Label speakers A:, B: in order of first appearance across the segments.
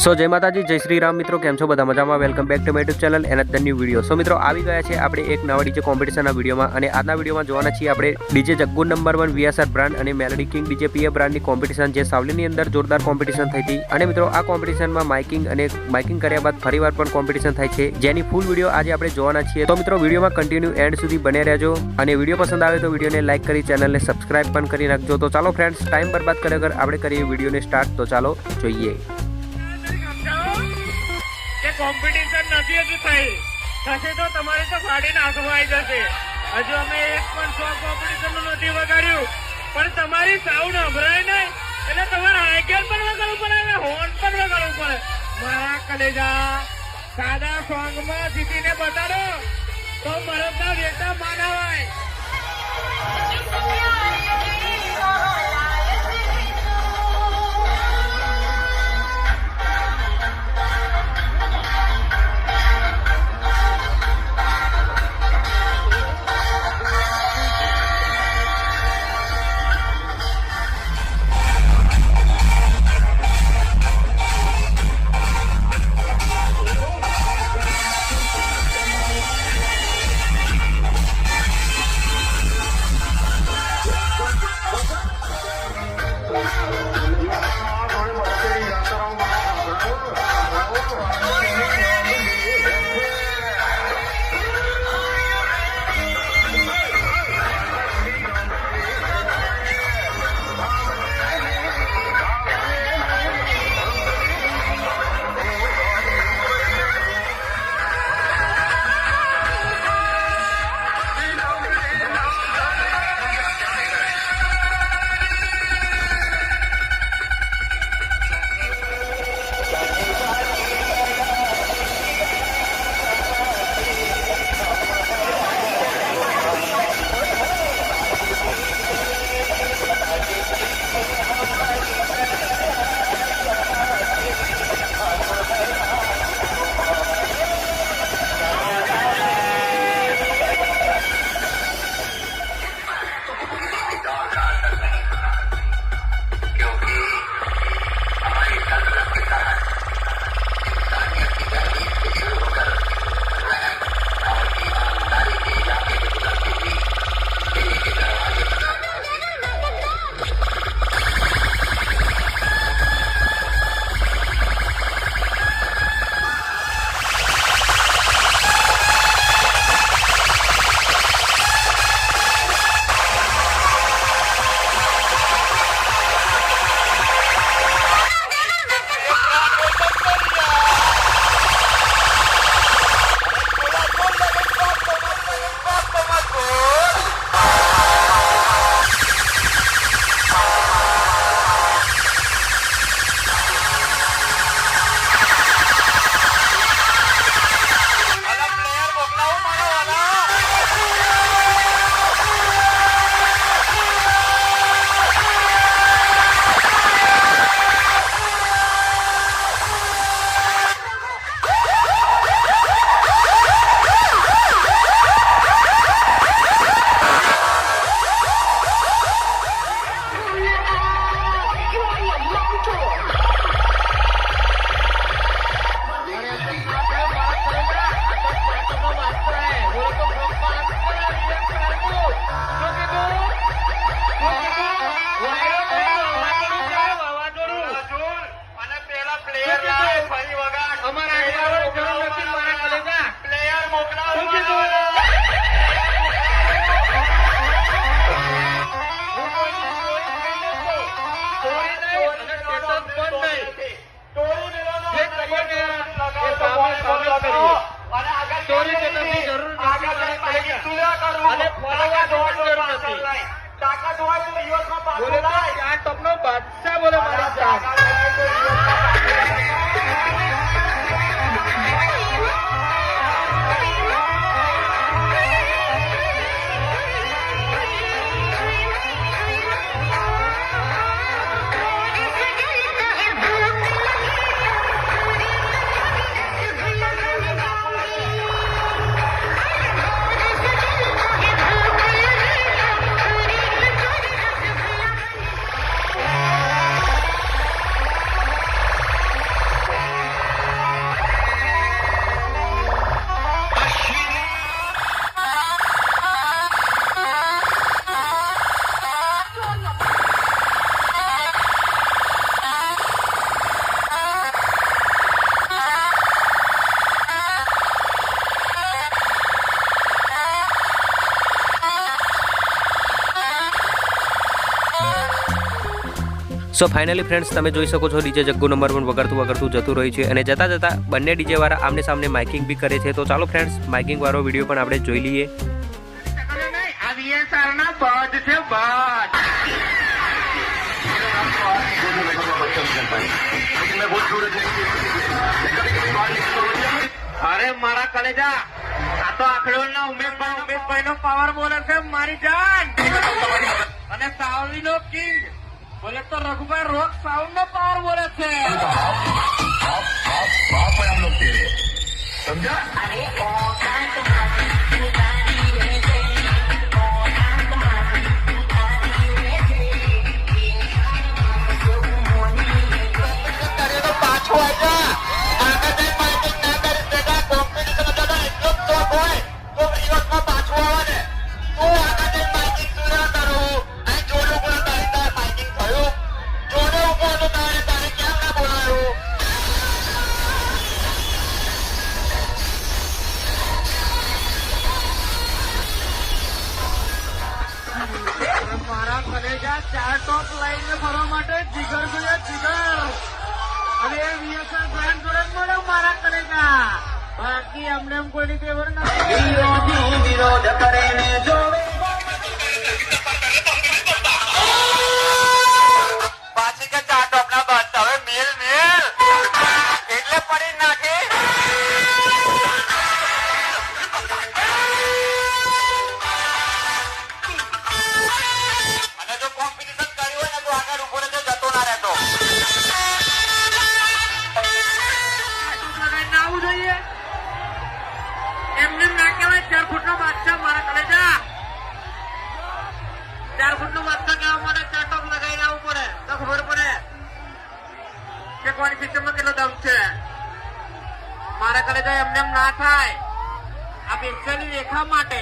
A: સો जय माताजी जय श्री राम मित्रों केम छो बधा मजामां welcome back to my YouTube channel and the new video. So मित्रों આવી ગયા છે આપણે એક નવા ડીજે કોમ્પિટિશનના વિડીયોમાં અને આજના વિડીયોમાં જોવાના છીએ આપણે ડીજે જગ્ગુ નંબર 1 વીએસઆર બ્રાન્ડ અને મેલોડી કિંગ ડીજે પીએ બ્રાન્ડની કોમ્પિટિશન જે સાવલીની અંદર જોરદાર કોમ્પિટિશન થઈ હતી અને મિત્રો આ કોમ્પિટિશનમાં માઇકિંગ કર્યા બાદ ફરીવાર પણ કોમ્પિટિશન થાય છે જેની ફૂલ વિડીયો આજે આપણે જોવાના છીએ। તો મિત્રો વિડીયોમાં કન્ટિન્યુ એન્ડ સુધી બને રહેજો અને વિડીયો પસંદ આવે તો વિડીયોને લાઈક કરી ચેનલને સબસ્ક્રાઇબ પણ કરી નાખજો। તો ચાલો ફ્રેન્ડ્સ ટાઈમ બરબાદ કર્યા વગર આપણે કરીએ વિડીયોને સ્ટાર્ટ। તો ચાલો જોઈએ।
B: કોમ્પિટિશન નથી હજુ થઈ થશે તો તમારે તો ગાડી નાખવા આવી જશે। હજુ અમે એક પણ સોંગ કોમ્પિટિશન નું નથી વગાડ્યું પણ તમારી સાઉન્ડ સંભળાય નહીં એટલે તમારે હાઈગેર પણ વગાડવું પડે અને હોર્ન પણ વગાડવું પડે। મારા કલેજા સાદા સોંગ માં જીતીને બતાડો તો મરદના વેટા માનવાય।
A: સો ફાઇનલી ફ્રેન્ડ્સ તમે જોઈ શકો છો ડીજે જગ્ગુ નંબર 1 વગરતું જતું રહ્યું છે અને જતા બંને ડીજે વાળા આમને સામને માઇકિંગ બી કરે છે. તો ચાલો ફ્રેન્ડ્સ માઇકિંગ વાળો વિડીયો પણ આપણે જોઈ લઈએ.
B: આ VSR ના બધ છે બધ. અરે મારા કલેજા, આ તો આખડોલ ના ઉમેશભાઈ નો પાવર બોલે છે મારી જાન. અને સાવલી નો કિંગ બોલે તો રઘુભાઈ રોક સાઉન્ડ નો પાવર બોલે છે. પાછો મારા કલેજા 4 ટોપ લઈને ફરવા માટે જીગર જોઈએ જીગર. અને એ VSR બ્રાન્ડ જોડે મળે મારા કલેજા. બાકી અમને એમ કોઈ રીતે ખબર નથી. વિરોધ કરીને જોવે પાછી કે 4 ટોપ ના બાદ હવે મેલ એટલે પડી નાખે. એમને ના કહેવાય 4 ફૂટનો બાદશાહ મારા કલેજા. 4 ફૂટનો બાદશાહ કહેવા માટે 4 ટોપ લગાવીને આવવું પડે તો ખબર પડે કે કોની સિસ્ટમમાં કેટલો દમ છે. મારા કલેજા એમને એમ ના થાય. આ પિક્ચરની રેખા માટે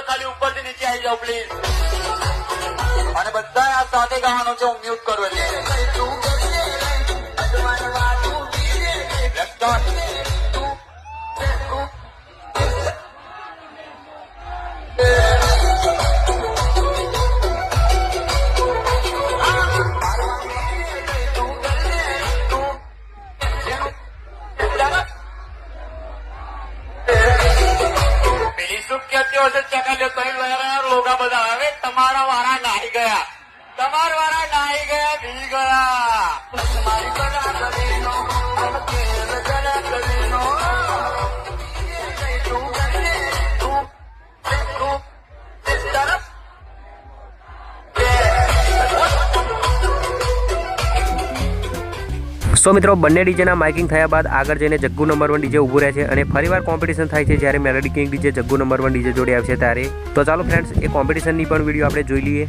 B: ખાલી ઉપરથી નીચે આવી જાઓ પ્લીઝ. અને બધા આ સાથે ગાવાનું છે. હું મ્યુટ કરું લોગા બધા. હવે તમારા વાળા નાહી ગયા. તમારા વાળા નાહી ગયા ભી ગયા.
A: સો મિત્રો બંને ડીજેના માઇકિંગ થયા બાદ આગળ જઈને જગ્ગુ નંબર 1 ડીજે ઊભું રહે છે અને ફરીવાર કોમ્પિટિશન થાય છે જ્યારે melody king DJ Jaggu number 1 DJ જોડે આવશે ત્યારે. તો ચાલો ફ્રેન્ડ્સ એ કોમ્પિટિશનની પણ વિડીયો આપણે જોઈ લઈએ.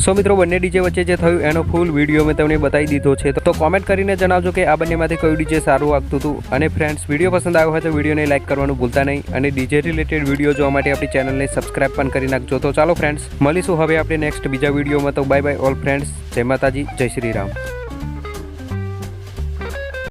A: સો મિત્રો બંને ડીજે વચ્ચે જે થયું એનો ફૂલ વિડીયો મેં તમને બતાવી દીધો છે, તો કોમેન્ટ કરીને જણાવજો કે આ બંનેમાંથી કયું ડીજે સારું વાગતું હતું. અને ફ્રેન્ડ્સ, વિડીયો પસંદ આવ્યો હોય તો વિડીયોને લાઇક કરવાનું ભૂલતા નહીં અને ડીજે રિલેટેડ વિડીયો જોવા માટે આપણી ચેનલને સબસ્ક્રાઇબ પણ કરી નાખજો. તો ચાલો ફ્રેન્ડ્સ, મળીશું હવે આપણે નેક્સ્ટ બીજા વિડીયોમાં. તો બાય બાય ઓલ ફ્રેન્ડ્સ. જય માતાજી, જય શ્રી રામ.